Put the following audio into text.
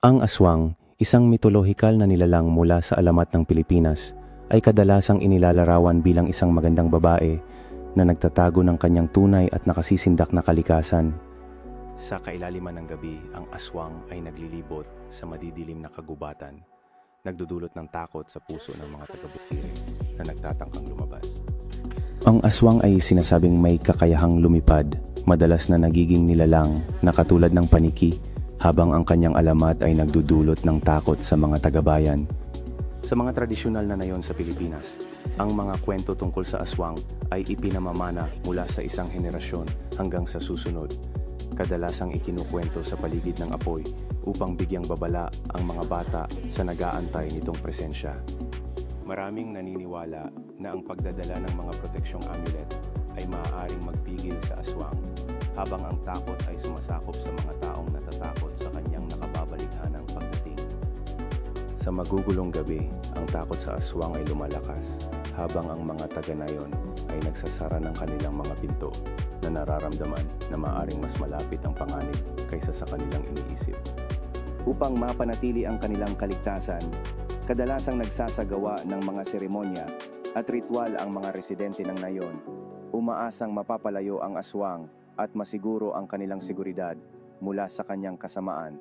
Ang aswang, isang mitolohikal na nilalang mula sa alamat ng Pilipinas, ay kadalasang inilalarawan bilang isang magandang babae na nagtatago ng kanyang tunay at nakasisindak na kalikasan. Sa kailaliman ng gabi, ang aswang ay naglilibot sa madidilim na kagubatan, nagdudulot ng takot sa puso ng mga taga-bukire na nagtatangkang lumabas. Ang aswang ay sinasabing may kakayahang lumipad, madalas na nagiging nilalang na katulad ng paniki, habang ang kanyang alamat ay nagdudulot ng takot sa mga taga-bayan. Sa mga tradisyonal na nayon sa Pilipinas, ang mga kwento tungkol sa aswang ay ipinamamana mula sa isang henerasyon hanggang sa susunod. Kadalasang ikinukwento sa paligid ng apoy upang bigyang babala ang mga bata sa nag-aantay nitong presensya. Maraming naniniwala na ang pagdadala ng mga proteksyong amulet ay maaaring magpigil sa aswang, habang ang takot ay sumasakop sa mga taong natatakot sa kanyang nakababalighanang pagdating. Sa magugulong gabi, ang takot sa aswang ay lumalakas, habang ang mga taga-nayon ay nagsasara ng kanilang mga pinto na nararamdaman na maaaring mas malapit ang panganib kaysa sa kanilang iniisip. Upang mapanatili ang kanilang kaligtasan, kadalasang nagsasagawa ng mga seremonya at ritual ang mga residente ng nayon, umaasang mapapalayo ang aswang at masiguro ang kanilang seguridad mula sa kanyang kasamaan